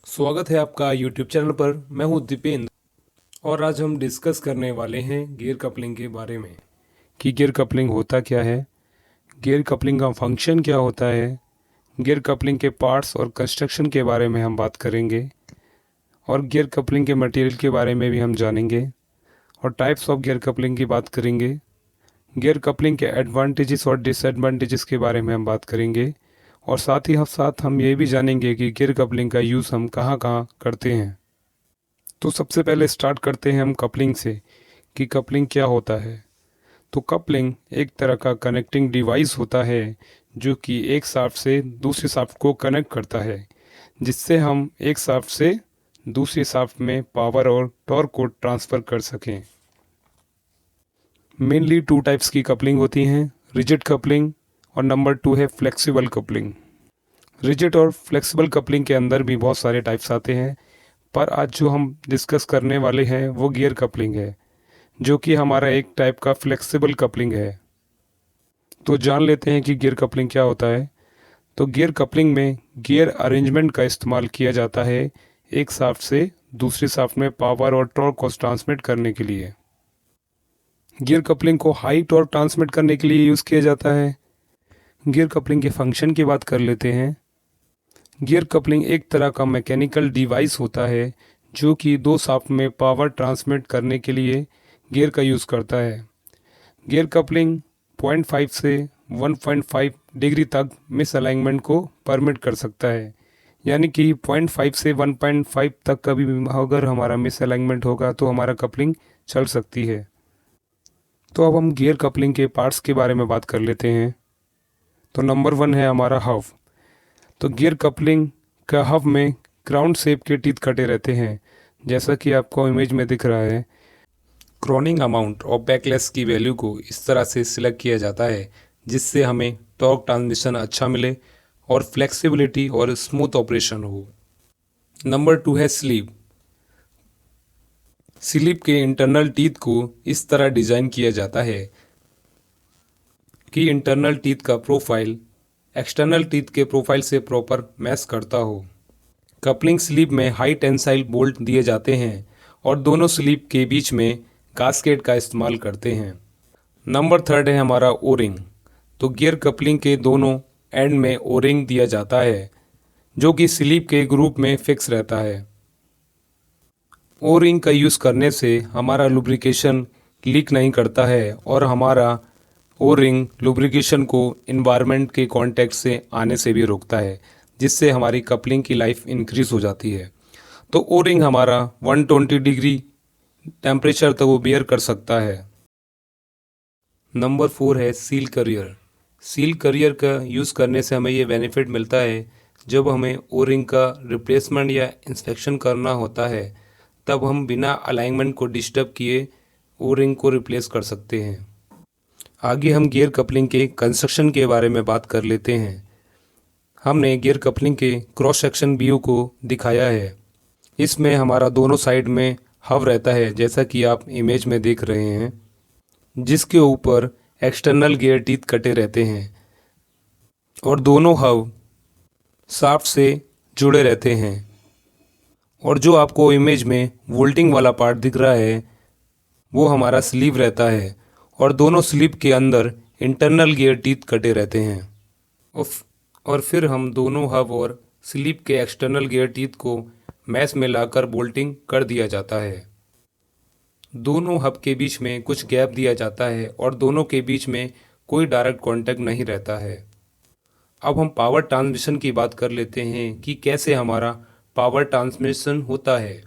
स्वागत है आपका YouTube चैनल पर। मैं हूं दीपेंद्र और आज हम डिस्कस करने वाले हैं गियर कपलिंग के बारे में कि गियर कपलिंग होता क्या है, गियर कपलिंग का फंक्शन क्या होता है, गियर कपलिंग के पार्ट्स और कंस्ट्रक्शन के बारे में हम बात करेंगे और गियर कपलिंग के मटेरियल के बारे में भी हम जानेंगे और टाइप्स ऑफ गियर कपलिंग की बात करेंगे। गियर कपलिंग के एडवांटेजेस और डिसएडवांटेजेस के बारे में हम बात करेंगे और साथ हम ये भी जानेंगे कि गियर कपलिंग का यूज़ हम कहाँ कहाँ करते हैं। तो सबसे पहले स्टार्ट करते हैं हम कपलिंग से कि कपलिंग क्या होता है। तो कपलिंग एक तरह का कनेक्टिंग डिवाइस होता है जो कि एक शाफ्ट से दूसरे शाफ्ट को कनेक्ट करता है, जिससे हम एक शाफ्ट से दूसरे शाफ्ट में पावर और टॉर्क को ट्रांसफ़र कर सकें। मेनली टू टाइप्स की कपलिंग होती हैं, रिजिड कपलिंग और नंबर 2 है फ्लेक्सिबल कपलिंग। रिजिड और फ्लेक्सिबल कपलिंग के अंदर भी बहुत सारे टाइप्स आते हैं, पर आज जो हम डिस्कस करने वाले हैं वो गियर कपलिंग है, जो कि हमारा एक टाइप का फ्लेक्सिबल कपलिंग है। तो जान लेते हैं कि गियर कपलिंग क्या होता है। तो गियर कपलिंग में गियर अरेंजमेंट का इस्तेमाल किया जाता है एक शाफ्ट से दूसरे शाफ्ट में पावर और टॉर्क को ट्रांसमिट करने के लिए। गियर कपलिंग को हाई टॉर्क ट्रांसमिट करने के लिए यूज़ किया जाता है। गियर कपलिंग के फंक्शन की बात कर लेते हैं। गियर कपलिंग एक तरह का मैकेनिकल डिवाइस होता है जो कि दो शाफ्ट में पावर ट्रांसमिट करने के लिए गियर का यूज़ करता है। गियर कपलिंग 0.5 से 1.5 डिग्री तक मिस अलाइनमेंट को परमिट कर सकता है, यानी कि 0.5 से 1.5 तक कभी भी अगर हमारा मिस अलाइनमेंट होगा तो हमारा कपलिंग चल सकती है। तो अब हम गियर कपलिंग के पार्ट्स के बारे में बात कर लेते हैं। तो नंबर 1 है हमारा हब। तो गियर कपलिंग का हब में क्राउन शेप के टीथ कटे रहते हैं, जैसा कि आपको इमेज में दिख रहा है। क्रोनिंग अमाउंट और बैकलेस की वैल्यू को इस तरह से सिलेक्ट किया जाता है जिससे हमें टॉर्क ट्रांसमिशन अच्छा मिले और फ्लेक्सिबिलिटी और स्मूथ ऑपरेशन हो। नंबर 2 है स्लीव। स्लीव के इंटरनल टीथ को इस तरह डिज़ाइन किया जाता है कि इंटरनल टीथ का प्रोफाइल एक्सटर्नल टीथ के प्रोफाइल से प्रॉपर मैच करता हो। कपलिंग स्लीव में हाई टेंसाइल बोल्ट दिए जाते हैं और दोनों स्लीव के बीच में गास्केट का इस्तेमाल करते हैं। नंबर 3 है हमारा ओरिंग। तो गियर कपलिंग के दोनों एंड में ओरिंग दिया जाता है जो कि स्लीव के ग्रुप में फिक्स रहता है। ओरिंग का यूज़ करने से हमारा लुब्रिकेशन लीक नहीं करता है और हमारा ओरिंग लुब्रिकेशन को इन्वायरमेंट के कांटेक्ट से आने से भी रोकता है, जिससे हमारी कपलिंग की लाइफ इंक्रीज हो जाती है। तो ओरिंग हमारा 120 डिग्री टेम्परेचर तक वो बियर कर सकता है। नंबर 4 है सील करियर। सील करियर का यूज़ करने से हमें ये बेनिफिट मिलता है, जब हमें ओरिंग का रिप्लेसमेंट या इंस्पेक्शन करना होता है तब हम बिना अलाइनमेंट को डिस्टर्ब किए ओरिंग को रिप्लेस कर सकते हैं। आगे हम गियर कपलिंग के कंस्ट्रक्शन के बारे में बात कर लेते हैं। हमने गियर कपलिंग के क्रॉस सेक्शन व्यू को दिखाया है। इसमें हमारा दोनों साइड में हब रहता है, जैसा कि आप इमेज में देख रहे हैं, जिसके ऊपर एक्सटर्नल गियर टीथ कटे रहते हैं और दोनों हब शाफ्ट से जुड़े रहते हैं। और जो आपको इमेज में वोल्टिंग वाला पार्ट दिख रहा है वो हमारा स्लीव रहता है और दोनों स्लीव के अंदर इंटरनल गियर टीथ कटे रहते हैं। और फिर हम दोनों हब और स्लीव के एक्सटर्नल गियर टीथ को मैश में लाकर बोल्टिंग कर दिया जाता है। दोनों हब के बीच में कुछ गैप दिया जाता है और दोनों के बीच में कोई डायरेक्ट कांटेक्ट नहीं रहता है। अब हम पावर ट्रांसमिशन की बात कर लेते हैं कि कैसे हमारा पावर ट्रांसमिशन होता है।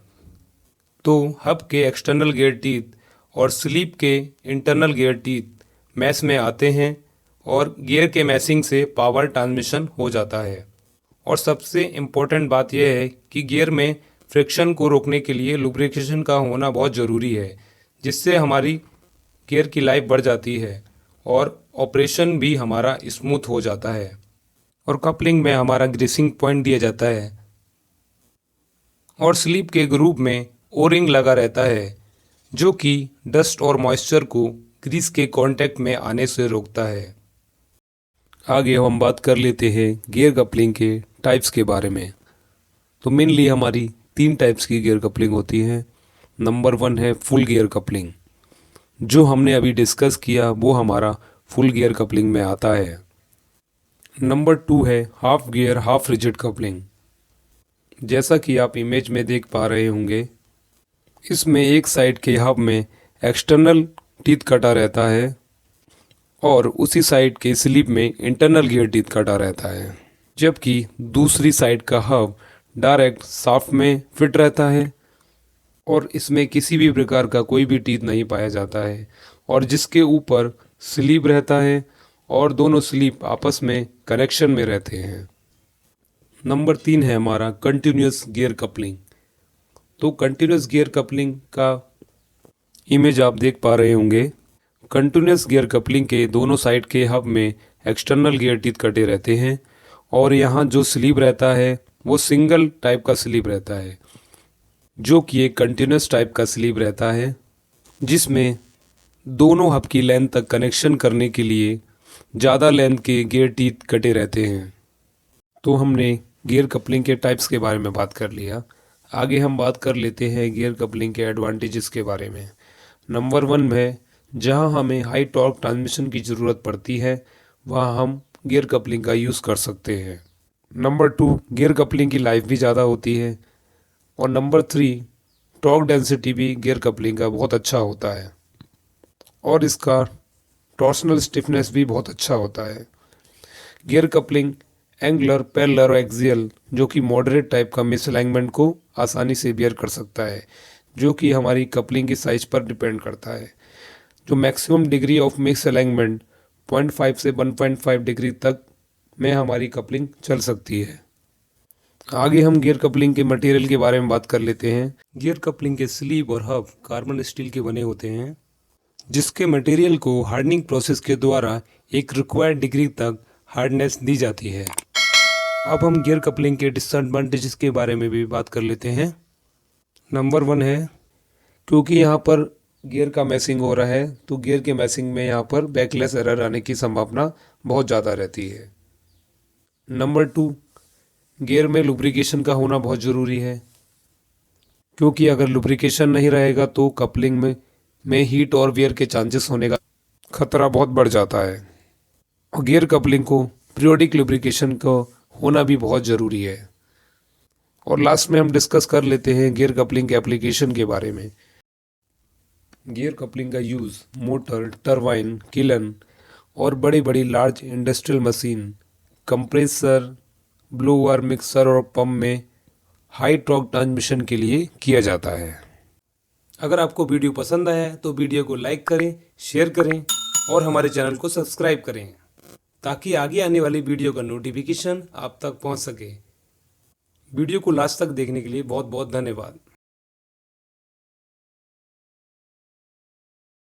तो हब के एक्सटर्नल गियर टीथ और स्लीव के इंटरनल गियर टीथ मैश में आते हैं और गियर के मैशिंग से पावर ट्रांसमिशन हो जाता है। और सबसे इम्पोर्टेंट बात यह है कि गियर में फ्रिक्शन को रोकने के लिए लुब्रिकेशन का होना बहुत ज़रूरी है, जिससे हमारी गियर की लाइफ बढ़ जाती है और ऑपरेशन भी हमारा स्मूथ हो जाता है। और कपलिंग में हमारा ग्रीसिंग पॉइंट दिया जाता है और स्लीव के ग्रुप में ओरिंग लगा रहता है जो कि डस्ट और मॉइस्चर को ग्रीस के कांटेक्ट में आने से रोकता है। आगे हम बात कर लेते हैं गियर कपलिंग के टाइप्स के बारे में। तो मेनली हमारी 3 टाइप्स की गियर कपलिंग होती है। नंबर 1 है फुल गियर कपलिंग। जो हमने अभी डिस्कस किया वो हमारा फुल गियर कपलिंग में आता है। नंबर 2 है half gear half rigid coupling. जैसा कि आप इमेज में देख पा रहे होंगे, इसमें एक साइड के हब में एक्सटर्नल टीथ कटा रहता है और उसी साइड के स्लीप में इंटरनल गियर टीथ कटा रहता है, जबकि दूसरी साइड का हब डायरेक्ट शाफ्ट में फिट रहता है और इसमें किसी भी प्रकार का कोई भी टीथ नहीं पाया जाता है और जिसके ऊपर स्लीप रहता है और दोनों स्लीप आपस में कनेक्शन में रहते हैं। नंबर 3 है हमारा कंटिन्यूस गियर कपलिंग। तो कंटिन्यूस गियर कपलिंग का इमेज आप देख पा रहे होंगे। कंटिन्यूस गियर कपलिंग के दोनों साइड के हब में एक्सटर्नल गियर टीथ कटे रहते हैं और यहाँ जो स्लीप रहता है वो सिंगल टाइप का स्लीप रहता है, जो कि एक कंटिन्यूस टाइप का स्लीप रहता है, जिसमें दोनों हब की लेंथ तक कनेक्शन करने के लिए ज़्यादा लेंथ के गियर टीथ कटे रहते हैं। तो हमने गियर कपलिंग के टाइप्स के बारे में बात कर लिया। आगे हम बात कर लेते हैं गियर कपलिंग के एडवांटेजेस के बारे में। नंबर 1 में जहां हमें हाई टॉर्क ट्रांसमिशन की ज़रूरत पड़ती है वहां हम गियर कपलिंग का यूज़ कर सकते हैं। नंबर 2 गियर कपलिंग की लाइफ भी ज़्यादा होती है और नंबर 3 टॉर्क डेंसिटी भी गियर कपलिंग का बहुत अच्छा होता है और इसका टॉर्सनल स्टिफनेस भी बहुत अच्छा होता है। गियर कपलिंग एंगुलर, पैरेलल और एक्सियल जो कि मॉडरेट टाइप का मिसअलाइनमेंट को आसानी से बियर कर सकता है, जो कि हमारी कपलिंग की साइज पर डिपेंड करता है। जो मैक्सिमम डिग्री ऑफ मिसअलाइनमेंट 0.5 से 1.5 डिग्री तक में हमारी कपलिंग चल सकती है। आगे हम गियर कपलिंग के मटेरियल के बारे में बात कर लेते हैं। गियर कपलिंग के स्लीव और हब कार्बन स्टील के बने होते हैं, जिसके मटेरियल को हार्डनिंग प्रोसेस के द्वारा एक रिक्वायर्ड डिग्री तक हार्डनेस दी जाती है। अब हम गियर कपलिंग के डिसएडवांटेजेस के बारे में भी बात कर लेते हैं। नंबर 1 है क्योंकि यहाँ पर गियर का मैसिंग हो रहा है तो गियर के मैसिंग में यहाँ पर बैकलेस एरर आने की संभावना बहुत ज़्यादा रहती है। नंबर 2 गियर में लुब्रिकेशन का होना बहुत ज़रूरी है, क्योंकि अगर लुब्रिकेशन नहीं रहेगा तो कपलिंग में हीट और वियर के चांसेस होने का खतरा बहुत बढ़ जाता है। और गियर कपलिंग को पीरियोडिक लुब्रिकेशन को होना भी बहुत ज़रूरी है। और लास्ट में हम डिस्कस कर लेते हैं गियर कपलिंग के एप्लीकेशन के बारे में। गियर कपलिंग का यूज़ मोटर, टरबाइन, किलन और बड़ी बड़ी large industrial machine, compressor, blower, mixer और पंप में हाई टॉर्क ट्रांसमिशन के लिए किया जाता है। अगर आपको वीडियो पसंद आया है तो वीडियो को लाइक करें, शेयर करें और हमारे चैनल को सब्सक्राइब करें ताकि आगे आने वाली वीडियो का नोटिफिकेशन आप तक पहुंच सके। वीडियो को लास्ट तक देखने के लिए बहुत बहुत धन्यवाद।